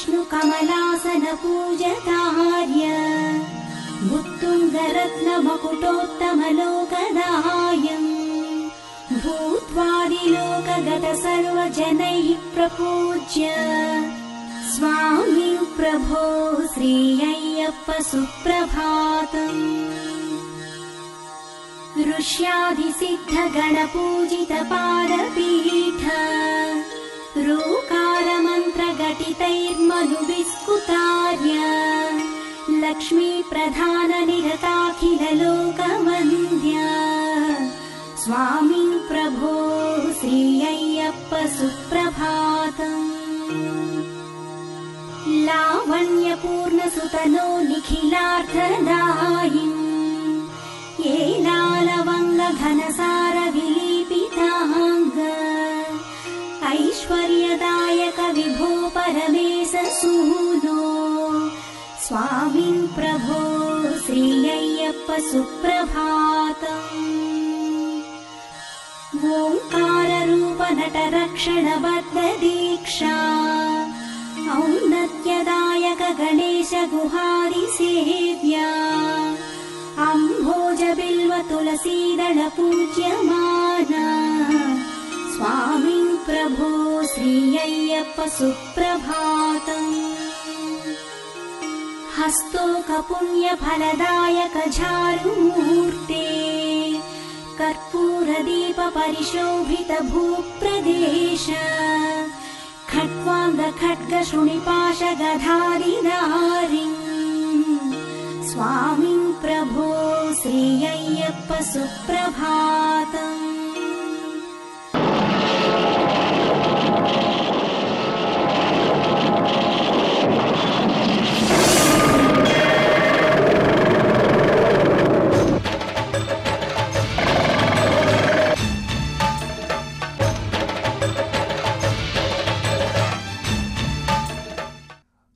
विष्णु कमलासन पूजकार्य उत्तुंगरत्न मकुटोत्तमलोकदायम् भूत्वादिलोकगत सर्वजनैः प्रपूज्य स्वामी प्रभो श्री अय्यप्प सुप्रभातम्। ऋष्यादिसिद्ध गणपूजित पादपीठ रूकार मंत्र घटितैर्मनुविस्कुतार्य लक्ष्मी प्रधान निरताखिल लोकवन्द्य स्वामी प्रभो श्री अय्यप्प सुप्रभातम्। लावण्यपूर्ण सुतनो निखिलार्थदायिन् येलालवङ्ग घनसार विलीपिताङ्ग ऐश्वर्यदायक विभो परमेश सूनो स्वामी प्रभो श्री अय्यप्प सुप्रभातम्। ओंकार रूप नट रक्षण बद्ध दीक्षा औन्नत्यदायक गणेश गुहादि सेव्या अंभोज बिल्व तुलसीदल पूज्यमाना स्वामी प्रभो श्री अय्यप्प सुप्रभातम्। हस्तोक पुण्य फलदायक झारुमूर्ते कर्पूर दीप परिशोभित भूप्रदेश खट्वांग खड्ग शृणिपाश गधारिधारिं स्वामी प्रभो श्री अय्यप्प सुप्रभातम्।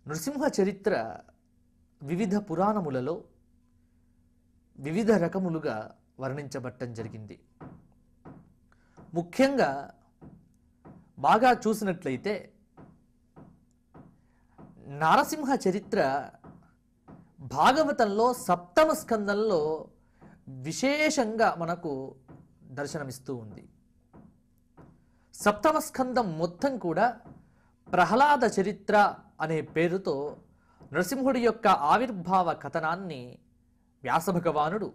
నృసింహ చరిత్ర వివిధ పురాణములలో వివిధ రకములుగా వర్ణించబట్టం జరిగింది. ముఖ్యంగా బాగా చూసినట్లయితే నరసింహ చరిత్ర భాగవతంలో సప్తమ స్కందంలో విశేషంగా మనకు దర్శనమిస్తూ ఉంది. సప్తమ స్కందం మొత్తం కూడా ప్రహ్లాద చరిత్ర అనే పేరుతో నరసింహుడి యొక్క ఆవిర్భావ కథనాన్ని వ్యాస భగవానుడు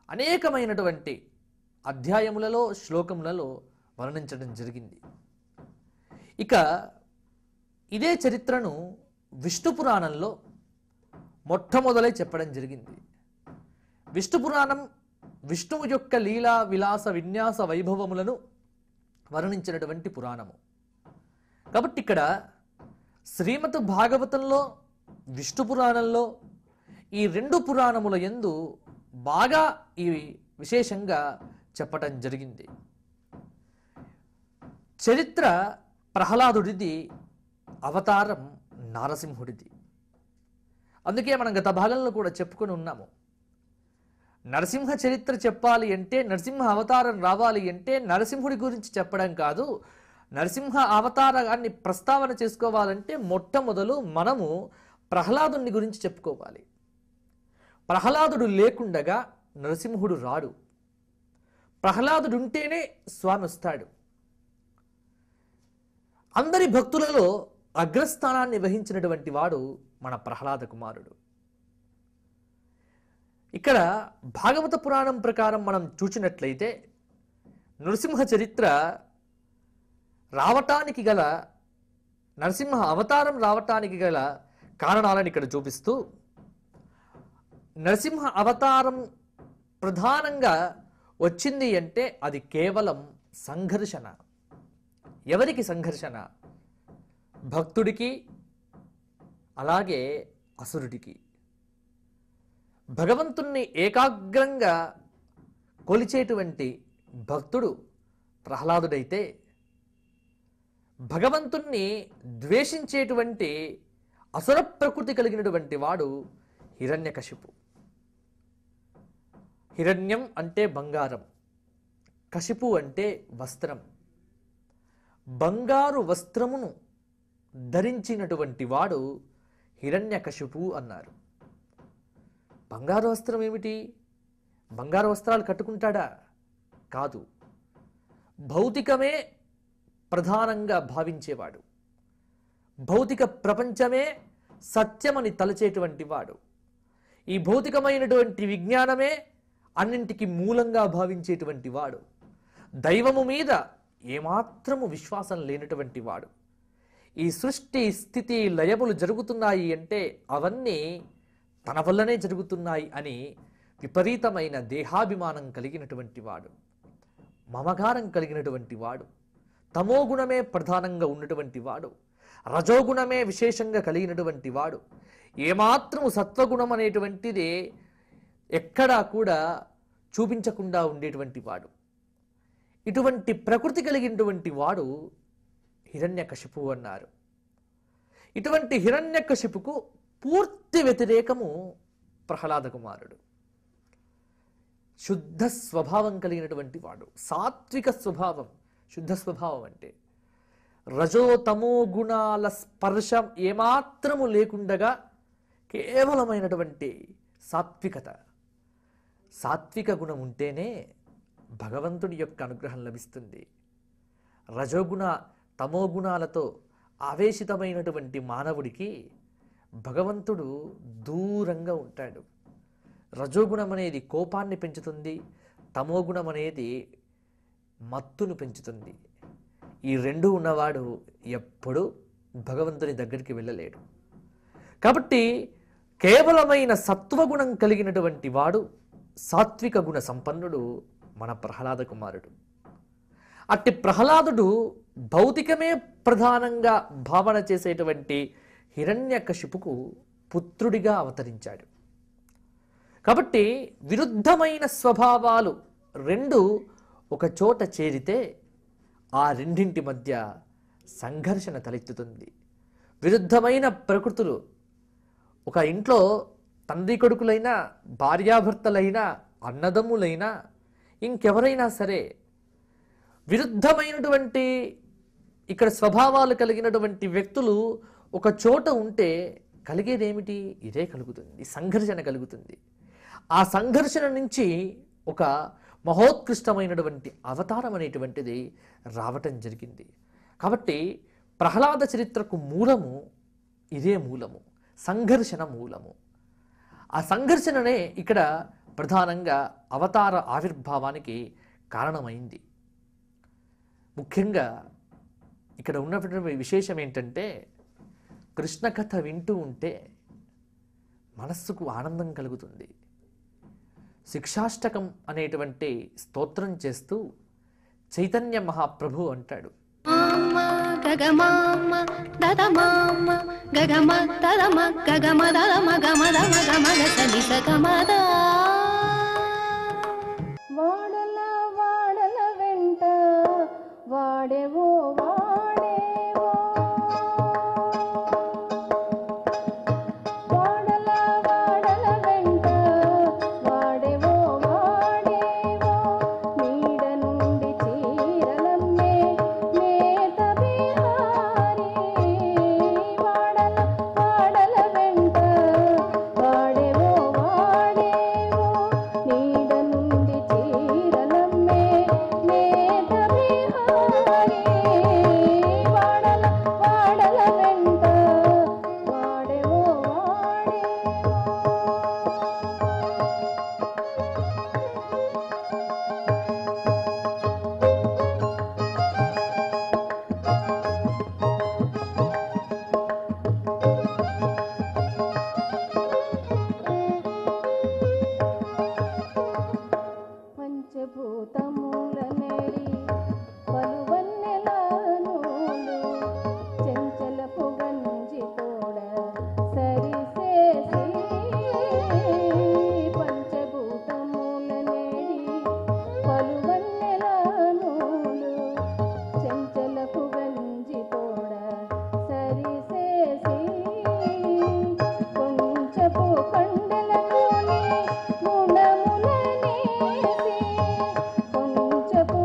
అనేకమైనటువంటి అధ్యాయములలో శ్లోకములలో వర్ణించడం జరిగింది. ఇక ఇదే చరిత్రను విష్ణు పురాణంలో మొట్టమొదలై చెప్పడం జరిగింది. విష్ణు పురాణం విష్ణువు యొక్క లీలా విలాస విన్యాస వైభవములను వర్ణించినటువంటి పురాణము. కాబట్టి ఇక్కడ శ్రీమద్ భాగవతంలో విష్ణు పురాణంలో ఈ రెండు పురాణముల యందు బాగా ఈ విశేషంగా చెప్పటం జరిగింది. చరిత్ర ప్రహ్లాదుడిది, అవతారం నారసింహుడిది. అందుకే మనం గత భాగంలో కూడా చెప్పుకొని ఉన్నాము. నరసింహ చరిత్ర చెప్పాలి అంటే, నరసింహ అవతారం రావాలి అంటే నరసింహుడి గురించి చెప్పడం కాదు, నరసింహ అవతారాన్ని ప్రస్తావన చేసుకోవాలంటే మొట్టమొదలు మనము ప్రహ్లాదుని గురించి చెప్పుకోవాలి. ప్రహ్లాదుడు లేకుండగా నరసింహుడు రాడు. ప్రహ్లాదుడు ఉంటేనే స్వామి వస్తాడు. అందరి భక్తులలో అగ్రస్థానాన్ని వహించినటువంటి వాడు మన ప్రహ్లాద కుమారుడు. ఇక్కడ భాగవత పురాణం ప్రకారం మనం చూచినట్లయితే నరసింహ చరిత్ర రావటానికి గల, నరసింహ అవతారం రావటానికి గల కారణాలను ఇక్కడ చూపిస్తూ, నరసింహ అవతారం ప్రధానంగా వచ్చింది అంటే అది కేవలం సంఘర్షణ. ఎవరికి సంఘర్షణ? భక్తుడికి, అలాగే అసురుడికి. భగవంతుణ్ణి ఏకాగ్రంగా కొలిచేటువంటి భక్తుడు ప్రహ్లాదుడైతే, భగవంతుణ్ణి ద్వేషించేటువంటి అసుర ప్రకృతి కలిగినటువంటి వాడు హిరణ్యకశిపు. హిరణ్యం అంటే బంగారం, కశిపు అంటే వస్త్రం. బంగారు వస్త్రమును ధరించినటువంటి వాడు హిరణ్యకశిపు అన్నారు. బంగారు వస్త్రం ఏమిటి? బంగారు వస్త్రాలు కట్టుకుంటాడా? కాదు. భౌతికమే ప్రధానంగా భావించేవాడు, భౌతిక ప్రపంచమే సత్యమని తలచేటువంటి వాడు, ఈ భౌతికమైనటువంటి విజ్ఞానమే అన్నింటికి మూలంగా భావించేటువంటి వాడు, దైవము మీద ఏమాత్రము విశ్వాసం లేనటువంటి వాడు. ఈ సృష్టి స్థితి లయములు జరుగుతున్నాయి అంటే అవన్నీ తన వల్లనే జరుగుతున్నాయి అని విపరీతమైన దేహాభిమానం కలిగినటువంటి వాడు, మమకారం కలిగినటువంటి వాడు, తమోగుణమే ప్రధానంగా ఉన్నటువంటి వాడు, రజోగుణమే విశేషంగా కలిగినటువంటి వాడు, ఏమాత్రము సత్వగుణం అనేటువంటిది ఎక్కడా కూడా చూపించకుండా ఉండేటువంటి వాడు. ఇటువంటి ప్రకృతి కలిగినటువంటి వాడు హిరణ్యకశిపు అన్నారు. ఇటువంటి హిరణ్యకశిపుకు పూర్తి వ్యతిరేకము ప్రహ్లాద కుమారుడు. శుద్ధ స్వభావం కలిగినటువంటి వాడు, సాత్విక స్వభావం. శుద్ధ స్వభావం అంటే రజో తమో గుణాల స్పర్శం ఏమాత్రము లేకుండగా కేవలమైనటువంటి సాత్వికత. సాత్విక గుణం ఉంటేనే భగవంతుడి యొక్క అనుగ్రహం లభిస్తుంది. రజోగుణ తమో గుణాలతో ఆవేశితమైనటువంటి మానవుడికి భగవంతుడు దూరంగా ఉంటాడు. రజోగుణం అనేది కోపాన్ని పెంచుతుంది, తమోగుణం అనేది మత్తును పెంచుతుంది. ఈ రెండు ఉన్నవాడు ఎప్పుడూ భగవంతుని దగ్గరికి వెళ్ళలేడు. కాబట్టి కేవలమైన సత్వగుణం కలిగినటువంటి వాడు, సాత్విక గుణ సంపన్నుడు మన ప్రహ్లాద కుమారుడు. అట్టి ప్రహ్లాదుడు భౌతికమే ప్రధానంగా భావన చేసేటువంటి హిరణ్యకశిపుకు పుత్రుడిగా అవతరించాడు. కాబట్టి విరుద్ధమైన స్వభావాలు రెండు ఒక చోట చేరితే ఆ రెండింటి మధ్య సంఘర్షణ తలెత్తుతుంది. విరుద్ధమైన ప్రకృతులు ఒక ఇంట్లో తండ్రి కొడుకులైనా, భార్యాభర్తలైనా, అన్నదమ్ములైనా, ఇంకెవరైనా సరే విరుద్ధమైనటువంటి ఇక్కడ స్వభావాలు కలిగినటువంటి వ్యక్తులు ఒక చోట ఉంటే కలిగేదేమిటి? ఇదే కలుగుతుంది, సంఘర్షణ కలుగుతుంది. ఆ సంఘర్షణ నుంచి ఒక మహోత్కృష్టమైనటువంటి అవతారం అనేటువంటిది రావటం జరిగింది. కాబట్టి ప్రహ్లాద చరిత్రకు మూలము ఇదే మూలము, సంఘర్షణ మూలము. ఆ సంఘర్షణనే ఇక్కడ ప్రధానంగా అవతార ఆవిర్భావానికి కారణమైంది. ముఖ్యంగా ఇక్కడ ఉన్నటువంటి విశేషం ఏంటంటే, కృష్ణ కథ వింటూ ఉంటే మనస్సుకు ఆనందం కలుగుతుంది. శిక్షాష్టకం అనేటువంటి స్తోత్రం చేస్తూ చైతన్య మహాప్రభు అంటాడు, వాడల వాడల వెంట వాడేవో వాడేవో, వాడల వాడల వెంట వాడేవో వాడేవో, నీడ నుండి చీరలమ్మే మేత బిహారీ. వాడల వాడల వెంట వాడేవో వాడేవో, నీడ నుండి చీరలమ్మే మేత బిహారీ. వాడల వాడల వెంట వాడేవో పంచభూతముల నేడి పలువన్నెల నూలు, చెంచలపు గంజి తోడ సరిసేసి. పంచభూతముల నేడి పలువన్నెల నూలు, చెంచలపు గంజి తోడ సరిసేసి. కొంచెపు కండెల నూనె గుణములనేసి, కొంచెపు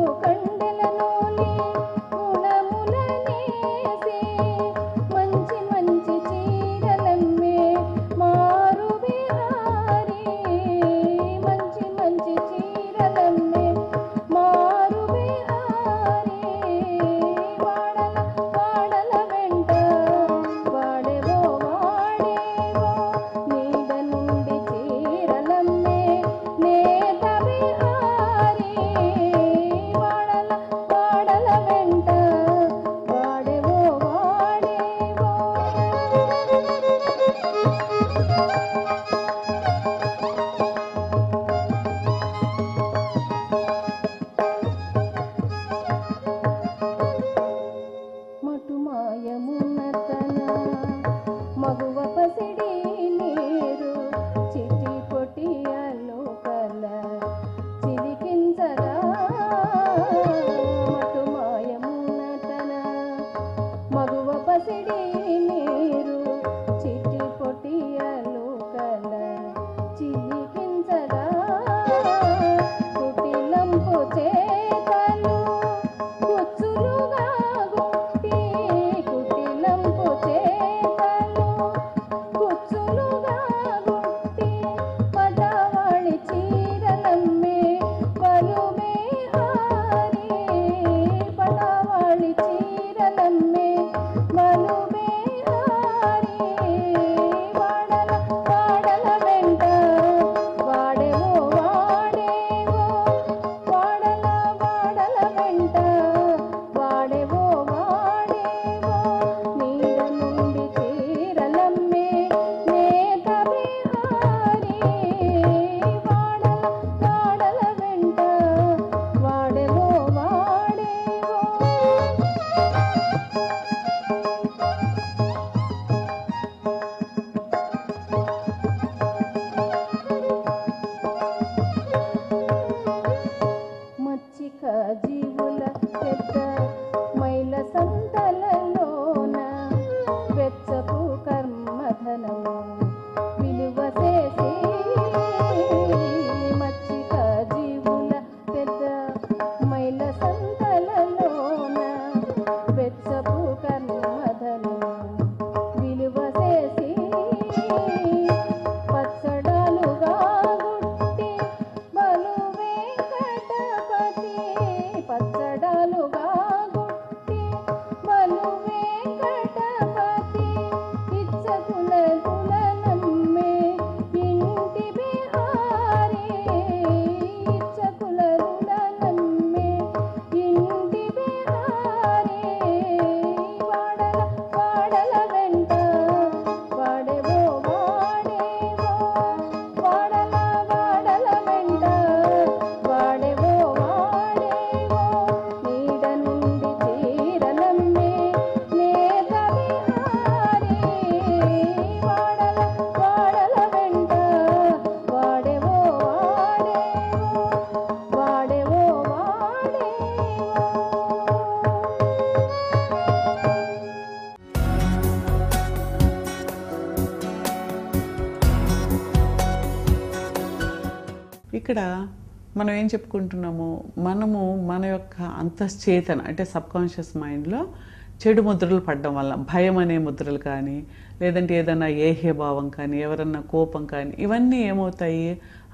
ఇక్కడ మనం ఏం చెప్పుకుంటున్నాము, మనము మన యొక్క అంతశ్చేతన అంటే సబ్కాన్షియస్ మైండ్లో చెడు ముద్రలు పడడం వల్ల, భయం అనే ముద్రలు కానీ, లేదంటే ఏదైనా ఏహ్యభావం కానీ, ఎవరన్నా కోపం కానీ, ఇవన్నీ ఏమవుతాయి,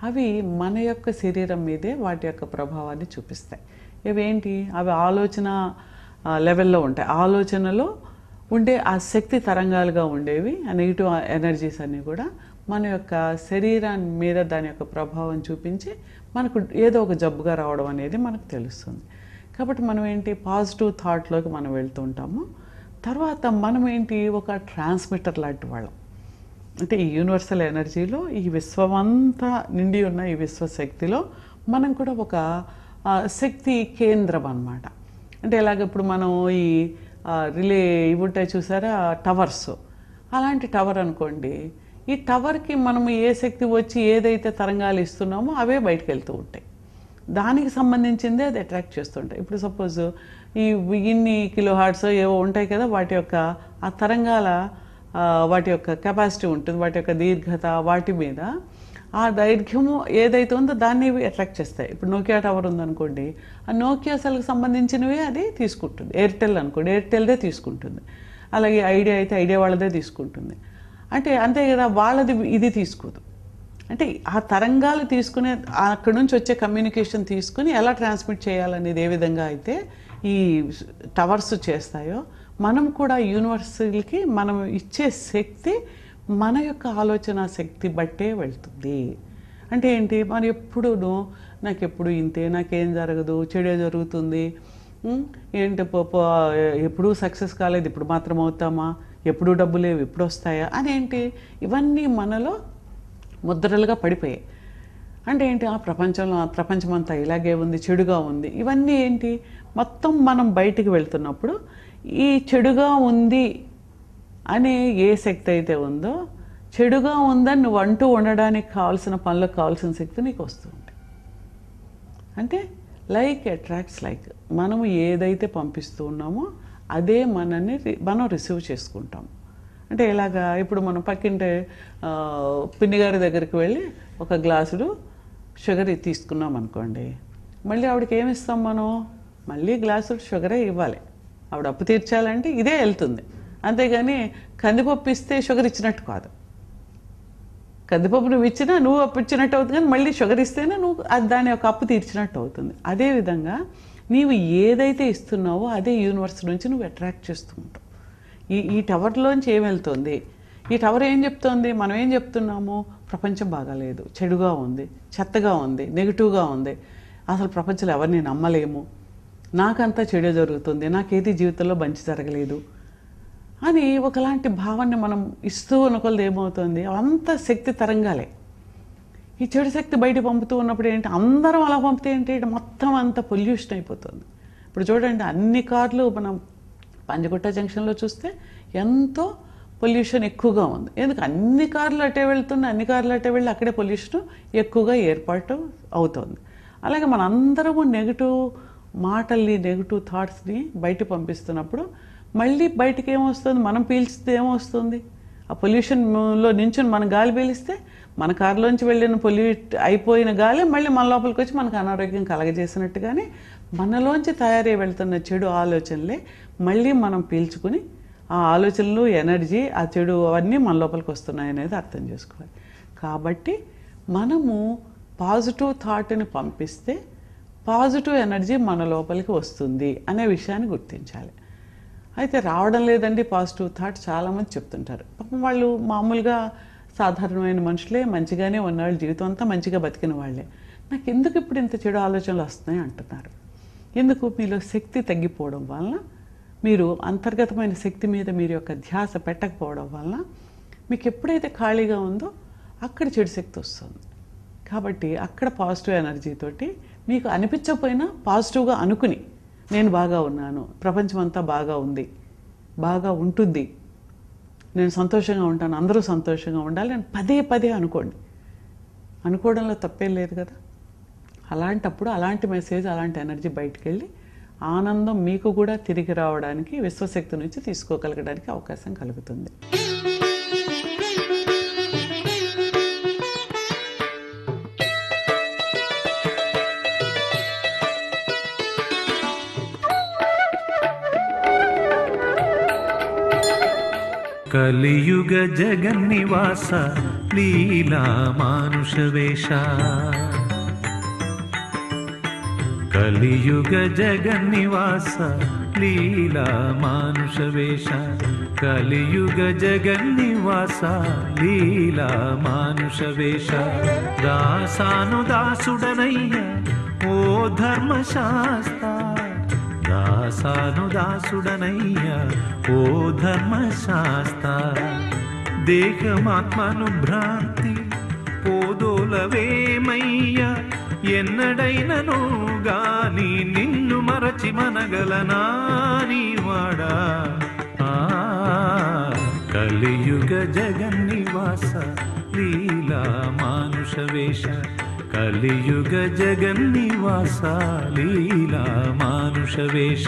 అవి మన యొక్క శరీరం మీదే వాటి యొక్క ప్రభావాన్ని చూపిస్తాయి. ఇవేంటి, అవి ఆలోచన లెవెల్లో ఉంటాయి. ఆలోచనలో ఉండే ఆ శక్తి తరంగాలుగా ఉండేవి, ఆ నెగిటివ్ ఎనర్జీస్ అన్నీ కూడా మన యొక్క శరీరాన్ని మీద దాని యొక్క ప్రభావం చూపించి మనకు ఏదో ఒక జబ్బుగా రావడం అనేది మనకు తెలుస్తుంది. కాబట్టి మనం ఏంటి, పాజిటివ్ థాట్లోకి మనం వెళ్తూ ఉంటాము. తర్వాత మనం ఏంటి, ఒక ట్రాన్స్మిటర్ లాంటి వాళ్ళం. అంటే ఈ యూనివర్సల్ ఎనర్జీలో, ఈ విశ్వమంతా నిండి ఉన్న ఈ విశ్వశక్తిలో మనం కూడా ఒక శక్తి కేంద్రం అన్నమాట. అంటే ఇలాగ ఇప్పుడు మనం ఈ రిలే ఇవి ఉంటాయి చూసారా, టవర్స్, అలాంటి టవర్ అనుకోండి. ఈ టవర్కి మనం ఏ శక్తి వచ్చి ఏదైతే తరంగాలు ఇస్తున్నామో అవే బయటకు వెళ్తూ ఉంటాయి. దానికి సంబంధించిందే అది అట్రాక్ట్ చేస్తుంటాయి. ఇప్పుడు సపోజ్ ఈ ఇన్ని కిలో హార్ట్స్ ఏవో ఉంటాయి కదా, వాటి యొక్క ఆ తరంగాల వాటి యొక్క కెపాసిటీ ఉంటుంది, వాటి యొక్క దీర్ఘత, వాటి మీద ఆ దైర్ఘ్యము ఏదైతే ఉందో దాన్ని అట్రాక్ట్ చేస్తాయి. ఇప్పుడు నోకియా టవర్ ఉందనుకోండి, ఆ నోకియా సెల్కి సంబంధించినవి అది తీసుకుంటుంది. ఎయిర్టెల్ అనుకోండి, ఎయిర్టెల్దే తీసుకుంటుంది. అలాగే ఐడియా అయితే ఐడియా వాళ్ళదే తీసుకుంటుంది. అంటే అంతే కదా, వాళ్ళది ఇది తీసుకోదు. అంటే ఆ తరంగాలు తీసుకునే అక్కడ నుంచి వచ్చే కమ్యూనికేషన్ తీసుకుని ఎలా ట్రాన్స్మిట్ చేయాలనేది ఏ విధంగా అయితే ఈ టవర్స్ చేస్తాయో, మనం కూడా యూనివర్సల్కి మనం ఇచ్చే శక్తి మన యొక్క ఆలోచన శక్తి బట్టే వెళ్తుంది. అంటే ఏంటి, మనం ఎప్పుడూ నాకెప్పుడు ఇంతే, నాకేం జరగదు, చెడే జరుగుతుంది, ఏంటి ఎప్పుడూ సక్సెస్ కాలేదు, ఇప్పుడు మాత్రం అవుతామా, ఎప్పుడూ డబ్బు లేవు, ఎప్పుడు వస్తాయా అనేంటి, ఇవన్నీ మనలో ముద్రలుగా పడిపోయాయి. అంటే ఏంటి, ఆ ప్రపంచమంతా ఇలాగే ఉంది, చెడుగా ఉంది, ఇవన్నీ ఏంటి, మొత్తం మనం బయటికి వెళ్తున్నప్పుడు ఈ చెడుగా ఉంది అనే ఏ శక్తి అయితే ఉందో, చెడుగా ఉందని నువ్వు అంటూ ఉండడానికి కావాల్సిన పనులకు కావాల్సిన శక్తి నీకు వస్తుంది. అంటే లైక్ అట్రాక్ట్స్ లైక్, మనము ఏదైతే పంపిస్తూ ఉన్నామో అదే మనం రిసీవ్ చేసుకుంటాం. అంటే ఇలాగా ఇప్పుడు మనం పక్కింటే పిన్ని గారి దగ్గరికి వెళ్ళి ఒక గ్లాసుడు షుగర్ తీసుకున్నాం అనుకోండి, మళ్ళీ ఆవిడకి ఏమి ఇస్తాం మనం, మళ్ళీ గ్లాసుడు షుగరే ఇవ్వాలి. ఆవిడ అప్పు తీర్చాలంటే ఇదే వెళ్తుంది. అంతేగాని కందిపప్పు ఇస్తే షుగర్ ఇచ్చినట్టు కాదు. కందిపప్పు నువ్వు ఇచ్చినా నువ్వు అప్పు ఇచ్చినట్టు అవుతుంది, కానీ మళ్ళీ షుగర్ ఇస్తేనే నువ్వు దాని యొక్క అప్పు తీర్చినట్టు అవుతుంది. అదేవిధంగా నీవు ఏదైతే ఇస్తున్నావో అదే యూనివర్స్ నుంచి నువ్వు అట్రాక్ట్ చేస్తూ ఉంటావు. ఈ టవర్లోంచి ఏం వెళ్తుంది, ఈ టవర్ ఏం చెప్తోంది, మనం ఏం చెప్తున్నాము, ప్రపంచం బాగాలేదు, చెడుగా ఉంది, చెత్తగా ఉంది, నెగిటివ్గా ఉంది, అసలు ప్రపంచంలో ఎవరిని నమ్మలేము, నాకంతా చెడు జరుగుతుంది, నాకేది జీవితంలో మంచి జరగలేదు అని ఒకలాంటి భావాన్ని మనం ఇస్తూ ఉన్నకొలది ఏమవుతుంది, అంత శక్తి తరంగాలే. ఈ చెడు శక్తి బయట పంపుతూ ఉన్నప్పుడు ఏంటి, అందరం అలా పంపితే ఏంటి, మొత్తం అంత పొల్యూషన్ అయిపోతుంది. ఇప్పుడు చూడండి, అన్ని కార్లు మనం పంజగుట్ట జంక్షన్లో చూస్తే ఎంతో పొల్యూషన్ ఎక్కువగా ఉంది. ఎందుకు, అన్ని కార్లు అట్టే వెళ్తున్నా, అన్ని కార్లు అట్టే వెళ్ళి అక్కడే పొల్యూషన్ ఎక్కువగా ఏర్పాటు అవుతుంది. అలాగే మన అందరము నెగిటివ్ మాటల్ని, నెగిటివ్ థాట్స్ని బయట పంపిస్తున్నప్పుడు మళ్ళీ బయటికి ఏమొస్తుంది, మనం పీల్చితే ఏమొస్తుంది, ఆ పొల్యూషన్లో నించుని మనం గాలి పీలిస్తే మన కారులోంచి వెళ్ళిన పొల్యూట్ అయిపోయిన గాలి మళ్ళీ మన లోపలికి వచ్చి మనకు అనారోగ్యం కలగజేసినట్టుగానే మనలోంచి తయారై వెళ్తున్న చెడు ఆలోచనలే మళ్ళీ మనం పీల్చుకుని ఆ ఆలోచనలు, ఎనర్జీ, ఆ చెడు అవన్నీ మన లోపలికి వస్తున్నాయి అనేది అర్థం చేసుకోవాలి. కాబట్టి మనము పాజిటివ్ థాట్ని పంపిస్తే పాజిటివ్ ఎనర్జీ మన లోపలికి వస్తుంది అనే విషయాన్ని గుర్తించాలి. అయితే రావడం లేదండి పాజిటివ్ థాట్, చాలామంది చెప్తుంటారు. పాపం వాళ్ళు మామూలుగా సాధారణమైన మనుషులే, మంచిగానే ఉన్నవాళ్ళు, జీవితం అంతా మంచిగా బతికిన వాళ్ళే, నాకు ఎందుకు ఇప్పుడు ఇంత చెడు ఆలోచనలు వస్తున్నాయి అంటున్నారు. ఎందుకు, మీలో శక్తి తగ్గిపోవడం వలన, మీరు అంతర్గతమైన శక్తి మీద మీరు యొక్క ధ్యాస పెట్టకపోవడం వలన మీకు ఎప్పుడైతే ఖాళీగా ఉందో అక్కడ చెడు శక్తి వస్తుంది. కాబట్టి అక్కడ పాజిటివ్ ఎనర్జీతోటి మీకు అనిపించకపోయినా పాజిటివ్గా అనుకుని, నేను బాగా ఉన్నాను, ప్రపంచం అంతా బాగా ఉంది, బాగా ఉంటుంది, నేను సంతోషంగా ఉంటాను, అందరూ సంతోషంగా ఉండాలి అని పదే పదే అనుకోండి. అనుకోవడంలో తప్పేం లేదు కదా. అలాంటప్పుడు అలాంటి మెసేజ్, అలాంటి ఎనర్జీ బయటికి వెళ్ళి ఆనందం మీకు కూడా తిరిగి రావడానికి, విశ్వశక్తి నుంచి తీసుకోగలగడానికి అవకాశం కలుగుతుంది. కలియుగ జగన్నివాస లీలా మానుషవేష కలియుగ జగన్నివాస లీలా మానుషవేష కలియుగ జగన్నివాస లీలా మానుషవేష దాసాను దాసుడనయ్య ఓ ధర్మశాస్త్ర దాసాను దాసుడనయ్య ఓ ధర్మశాస్త్ర దేహమాత్మను భ్రాంతి పోదోలవేమయ్య ఎన్నడైనను గాని నిన్ను మరచి మనగలనా నీవాడా కలియుగ జగన్నివాస లీలా మానుషవేష కలియుగ జగన్నివాస లీలా మానుషవేష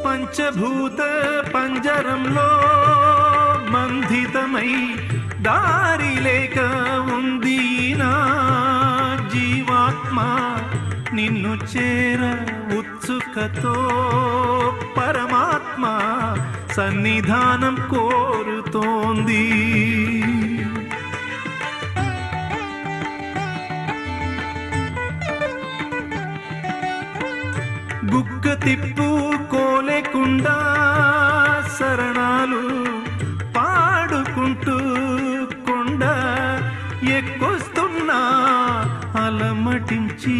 పంచభూత పంజరంలో బంధితమై దారి లేక ఉంది నా జీవాత్మ నిన్ను చేర ఉత్సుకతో పరమాత్మ సన్నిధానం కోరుతోంది గుక్క తిప్పు కోలేకుండా శరణాలు పాడుకుంటూ కొండ ఎక్కొస్తున్నా అలమటించి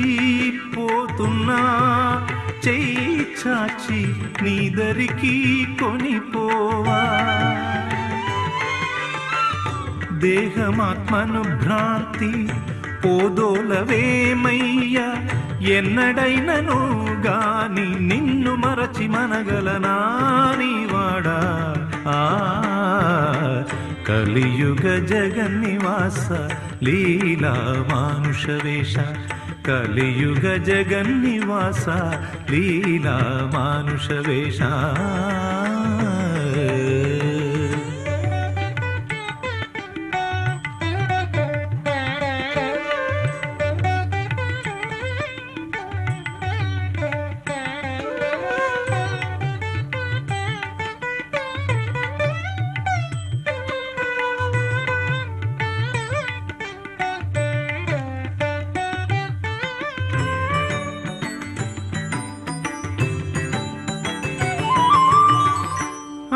పోతున్నా చెయ్యి చాచి నీదరికి కొనిపోవా దేహమాత్మను భ్రాంతి పోదోలవేమయ్యా ఎన్నడైనను గాని నిన్ను మరచి మనగలనా నీవాడా కలియుగ జగన్నివాస లీలా మానుషవేష కలియుగ జగన్నివాస లీలా మానుషవేష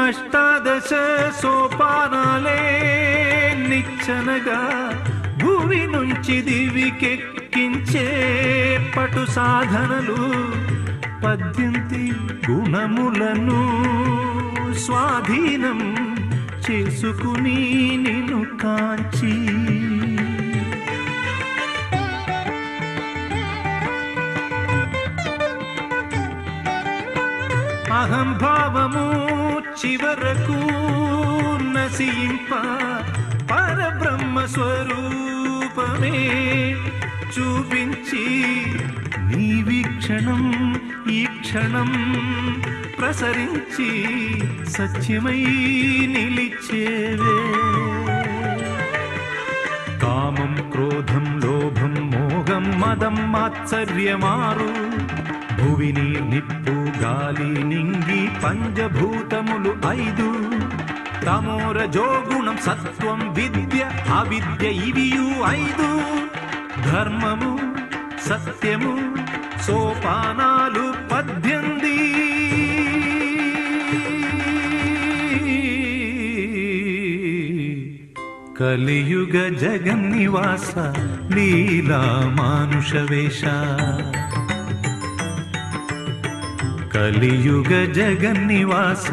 అష్టాదశ సోపానాలే నిచ్చనగా భూమి నుంచి దివికెక్కించే పటు సాధనలు 18 గుణములను స్వాధీనం చేసుకుని నిన్ను కాంచి అహంభావము చివరకు నశింప పరబ్రహ్మ స్వరూపమే చూపించి నీ వీక్షణం ఈ క్షణం ప్రసరించి సత్యమై నిలిచేవే కామం క్రోధం లోభం మోహం మదం మాత్సర్యమారు భువిని నిప్పు గాలి నింగి పంచభూతములు 5 తమోర జోగుణం సత్వం విద్య అవిద్య ఇవియు 5 ధర్మము సత్యము సోపానాలు 18 కలియుగ జగన్నివాస లీలా మానుషవేష కలియుగ జగన్నివాస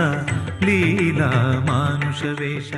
లీలా మానుషవేష